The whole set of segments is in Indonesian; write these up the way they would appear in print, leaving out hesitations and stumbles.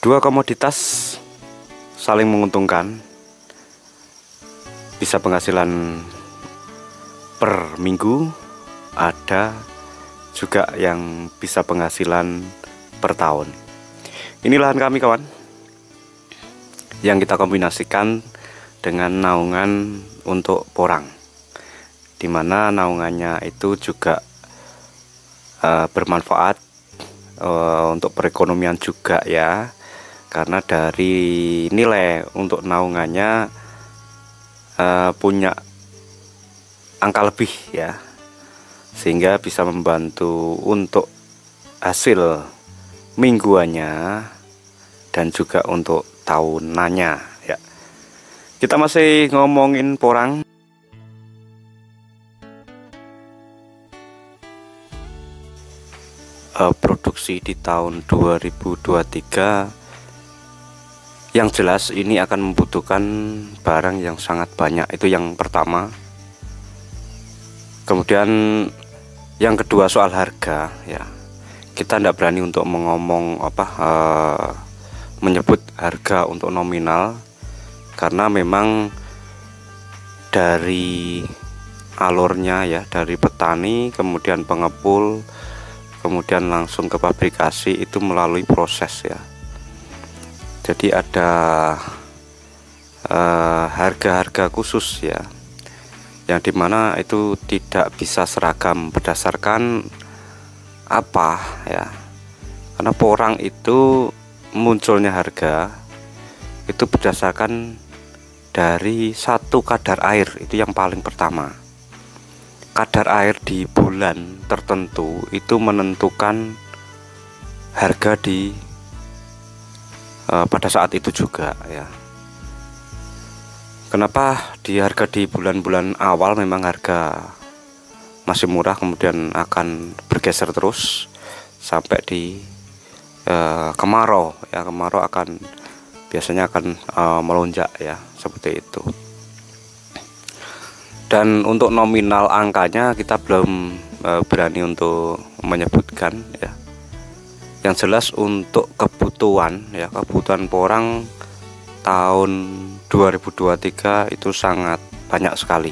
Dua komoditas saling menguntungkan, bisa penghasilan per minggu, ada juga yang bisa penghasilan per tahun. Ini lahan kami kawan, yang kita kombinasikan dengan naungan untuk porang, dimana naungannya itu juga bermanfaat untuk perekonomian juga ya, karena dari nilai untuk naungannya punya angka lebih ya, sehingga bisa membantu untuk hasil mingguannya dan juga untuk tahunannya ya. Kita masih ngomongin porang. Produksi di tahun 2023 yang jelas ini akan membutuhkan barang yang sangat banyak, itu yang pertama. Kemudian yang kedua soal harga ya, kita tidak berani untuk menyebut harga untuk nominal, karena memang dari alurnya ya, dari petani kemudian pengepul kemudian langsung ke pabrikasi, itu melalui proses ya. Jadi ada harga-harga khusus ya, yang dimana itu tidak bisa seragam berdasarkan apa ya, karena porang itu munculnya harga itu berdasarkan dari satu kadar air. Itu yang paling pertama. Kadar air di bulan tertentu itu menentukan harga di pada saat itu juga ya. Kenapa di harga di bulan-bulan awal memang harga masih murah, kemudian akan bergeser terus sampai di kemarau ya. Kemarau akan biasanya akan melonjak ya, seperti itu. Dan untuk nominal angkanya kita belum berani untuk menyebutkan ya. Yang jelas untuk kebutuhan ya, kebutuhan porang tahun 2023 itu sangat banyak sekali.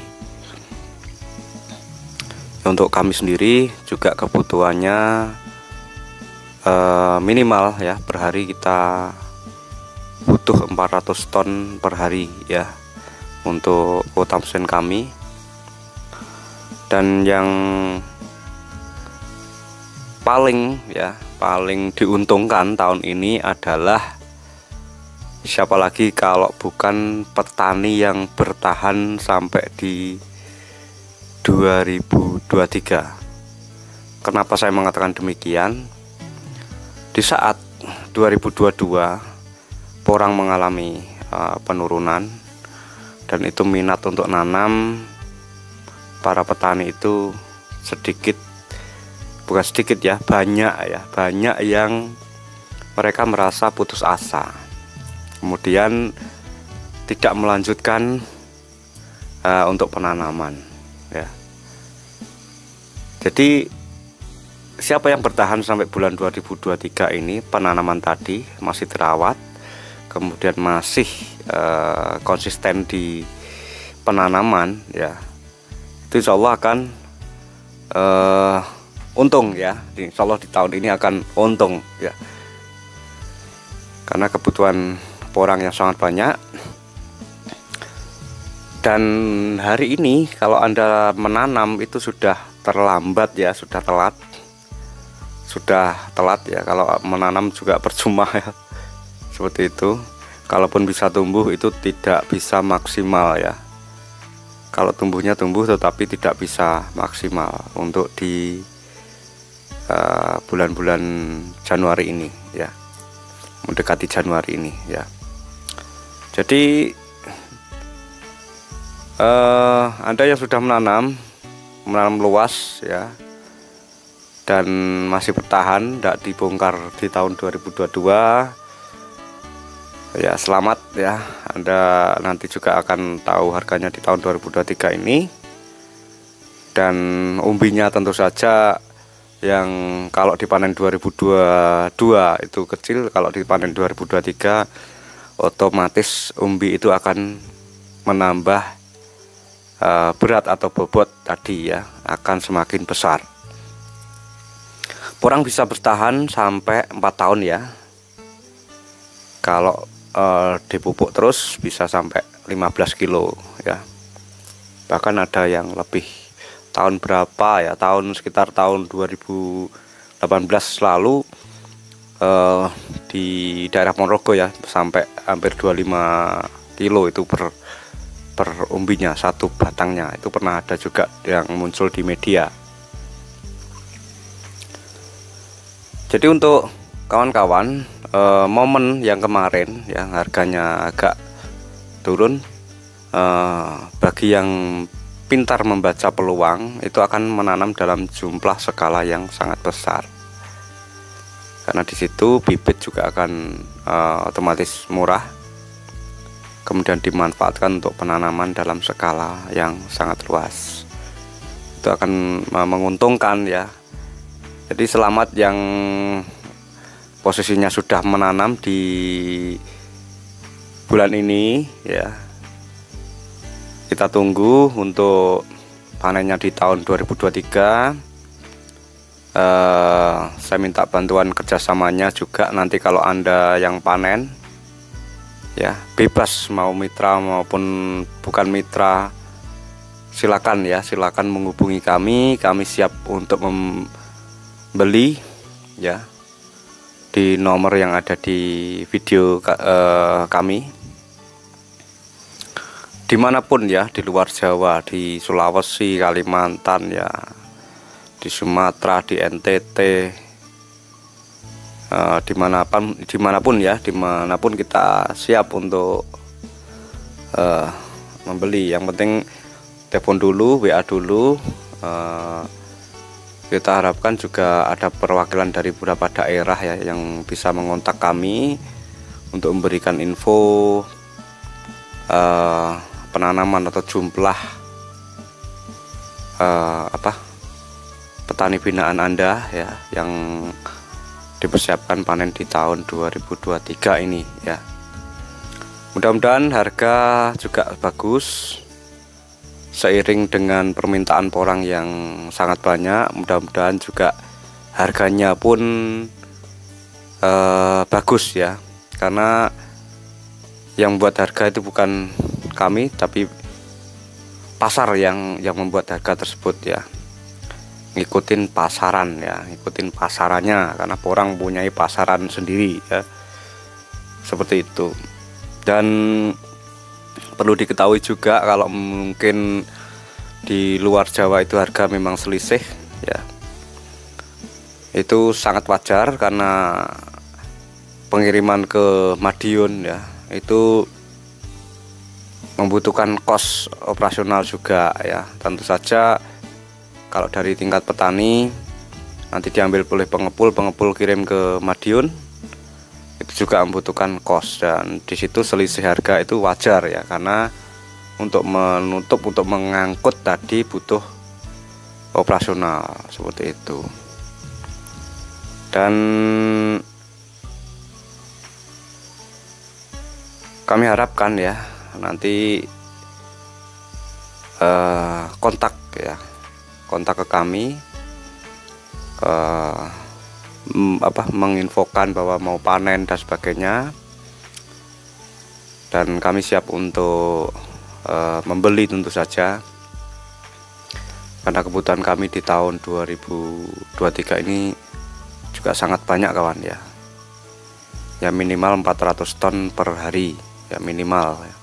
Untuk kami sendiri juga kebutuhannya minimal ya, per hari kita butuh 400 ton per hari ya untuk kuota mesin kami. Dan yang paling diuntungkan tahun ini adalah siapa lagi kalau bukan petani yang bertahan sampai di 2023. Kenapa saya mengatakan demikian? Di saat 2022 porang mengalami penurunan, dan itu minat untuk nanam para petani itu bukan sedikit ya, banyak yang mereka merasa putus asa, kemudian tidak melanjutkan untuk penanaman ya. Jadi siapa yang bertahan sampai bulan 2023 ini, penanaman tadi masih terawat, kemudian masih konsisten di penanaman ya, itu insya Allah akan untung ya. Insya Allah di tahun ini akan untung ya, karena kebutuhan porang yang sangat banyak. Dan hari ini kalau Anda menanam itu sudah terlambat ya, sudah telat ya. Kalau menanam juga percuma ya, seperti itu. Kalaupun bisa tumbuh itu tidak bisa maksimal ya. Kalau tumbuhnya tumbuh tetapi tidak bisa maksimal untuk di bulan-bulan Januari ini ya, mendekati Januari ini ya. Jadi Anda yang sudah menanam luas ya, dan masih bertahan, tidak dibongkar di tahun 2022 ya, selamat ya. Anda nanti juga akan tahu harganya di tahun 2023 ini. Dan umbinya tentu saja yang kalau dipanen 2022 itu kecil, kalau dipanen 2023 otomatis umbi itu akan menambah berat atau bobot tadi ya, akan semakin besar. Porang bisa bertahan sampai 4 tahun ya. Kalau dipupuk terus bisa sampai 15 kilo ya. Bahkan ada yang lebih, tahun berapa ya, sekitar tahun 2018 lalu di daerah Ponorogo ya, sampai hampir 25 kilo itu per umbinya, satu batangnya. Itu pernah ada juga yang muncul di media. Jadi untuk kawan-kawan, momen yang kemarin yang harganya agak turun, bagi yang pintar membaca peluang itu akan menanam dalam jumlah skala yang sangat besar, karena di situ bibit juga akan otomatis murah, kemudian dimanfaatkan untuk penanaman dalam skala yang sangat luas. Itu akan menguntungkan ya. Jadi selamat yang posisinya sudah menanam di bulan ini ya. Kita tunggu untuk panennya di tahun 2023. Saya minta bantuan kerjasamanya juga nanti kalau Anda yang panen ya, bebas mau mitra maupun bukan mitra, silakan ya, silakan menghubungi kami siap untuk membeli ya, di nomor yang ada di video kami. Dimanapun ya, di luar Jawa, di Sulawesi, Kalimantan ya, di Sumatera, di NTT, dimanapun ya, dimanapun kita siap untuk membeli. Yang penting telepon dulu, WA dulu. Kita harapkan juga ada perwakilan dari beberapa daerah ya yang bisa mengontak kami untuk memberikan info penanaman atau jumlah petani binaan Anda ya, yang dipersiapkan panen di tahun 2023 ini ya. Mudah-mudahan harga juga bagus seiring dengan permintaan porang yang sangat banyak. Mudah-mudahan juga harganya pun bagus ya, karena yang membuat harga itu bukan kami, tapi pasar yang membuat harga tersebut ya. Ngikutin pasaran ya, ngikutin pasarannya, karena porang mempunyai pasaran sendiri ya, seperti itu. Dan perlu diketahui juga kalau mungkin di luar Jawa itu harga memang selisih ya, itu sangat wajar karena pengiriman ke Madiun ya itu membutuhkan kos operasional juga ya. Tentu saja kalau dari tingkat petani nanti diambil oleh pengepul kirim ke Madiun, itu juga membutuhkan kos, dan di situ selisih harga itu wajar ya, karena untuk mengangkut tadi butuh operasional seperti itu. Dan kami harapkan ya nanti kontak ke kami, menginfokan bahwa mau panen dan sebagainya, dan kami siap untuk membeli tentu saja, karena kebutuhan kami di tahun 2023 ini juga sangat banyak kawan ya. Ya minimal 400 ton per hari ya, minimal ya.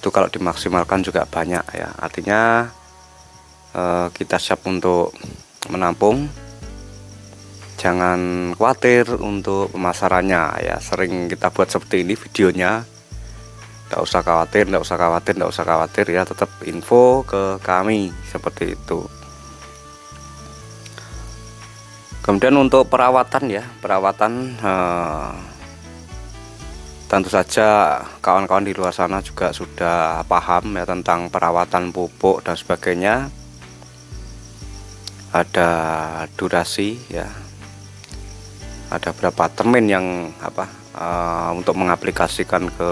Itu kalau dimaksimalkan juga banyak ya. Artinya kita siap untuk menampung. Jangan khawatir untuk pemasarannya ya. Sering kita buat seperti ini videonya. Tidak usah khawatir ya. Tetap info ke kami seperti itu. Kemudian untuk perawatan ya, tentu saja kawan-kawan di luar sana juga sudah paham ya tentang perawatan pupuk dan sebagainya. ada durasi ya, ada berapa termin yang untuk mengaplikasikan ke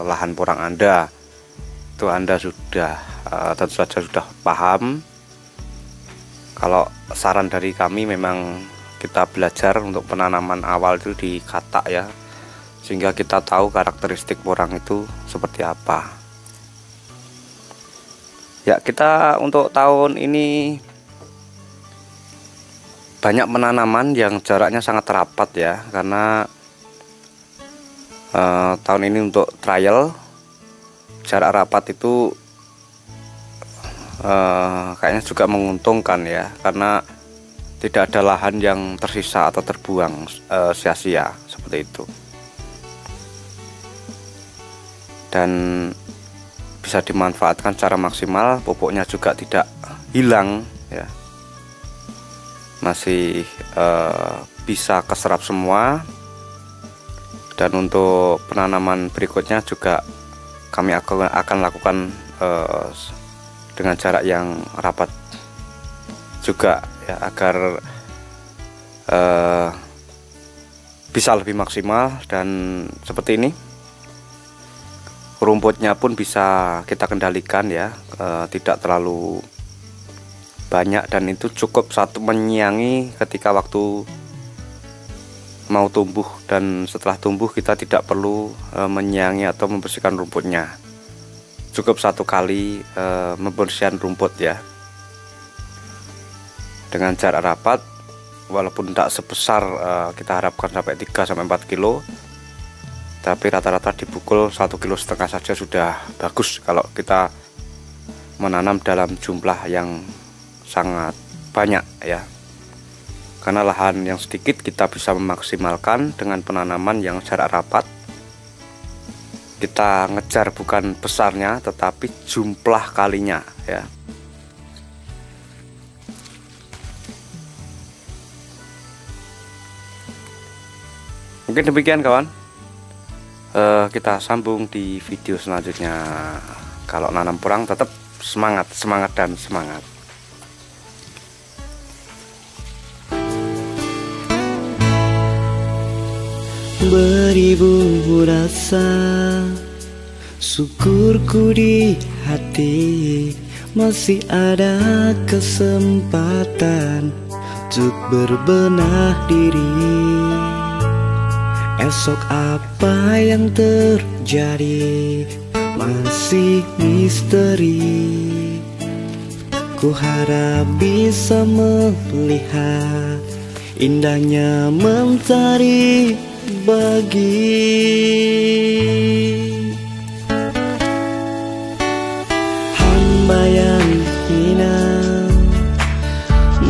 lahan porang Anda. Itu Anda sudah tentu saja sudah paham. Kalau saran dari kami memang kita belajar untuk penanaman awal itu di katak ya, sehingga kita tahu karakteristik porang itu seperti apa. Ya, kita untuk tahun ini banyak penanaman yang jaraknya sangat rapat ya, karena tahun ini untuk trial jarak rapat itu kayaknya juga menguntungkan ya, karena tidak ada lahan yang tersisa atau terbuang sia-sia seperti itu, dan bisa dimanfaatkan secara maksimal. Pupuknya juga tidak hilang ya, masih bisa keserap semua. Dan untuk penanaman berikutnya juga kami akan lakukan dengan jarak yang rapat juga ya, agar bisa lebih maksimal. Dan seperti ini, rumputnya pun bisa kita kendalikan ya, tidak terlalu banyak, dan itu cukup satu menyiangi ketika waktu mau tumbuh, dan setelah tumbuh kita tidak perlu menyiangi atau membersihkan rumputnya. Cukup satu kali membersihkan rumput ya, dengan jarak rapat, walaupun tidak sebesar kita harapkan sampai 3-4 kilo, tapi rata-rata dipukul 1,5 kilo saja sudah bagus kalau kita menanam dalam jumlah yang sangat banyak ya. Karena lahan yang sedikit kita bisa memaksimalkan dengan penanaman yang jarak rapat. Kita ngejar bukan besarnya tetapi jumlah kalinya ya. Mungkin demikian kawan. Kita sambung di video selanjutnya. Kalau nanam porang tetap semangat dan semangat. Beribu rasa syukurku di hati, masih ada kesempatan untuk berbenah diri. Esok apa yang terjadi masih misteri. Ku harap bisa melihat indahnya mentari bagi hamba yang hina,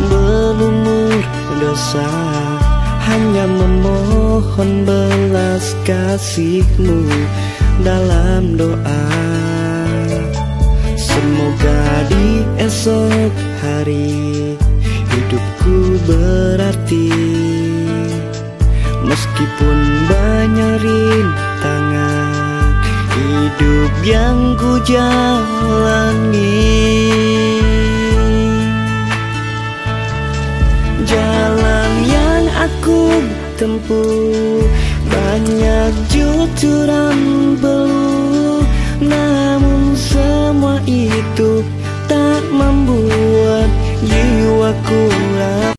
berumur dosa, hanya memohon belas kasih-Mu dalam doa. Semoga di esok hari hidupku berarti, meskipun banyak rintangan hidup yang ku jalani. Jalan yang aku tempuh banyak jujuran belum, namun semua itu tak membuat jiwaku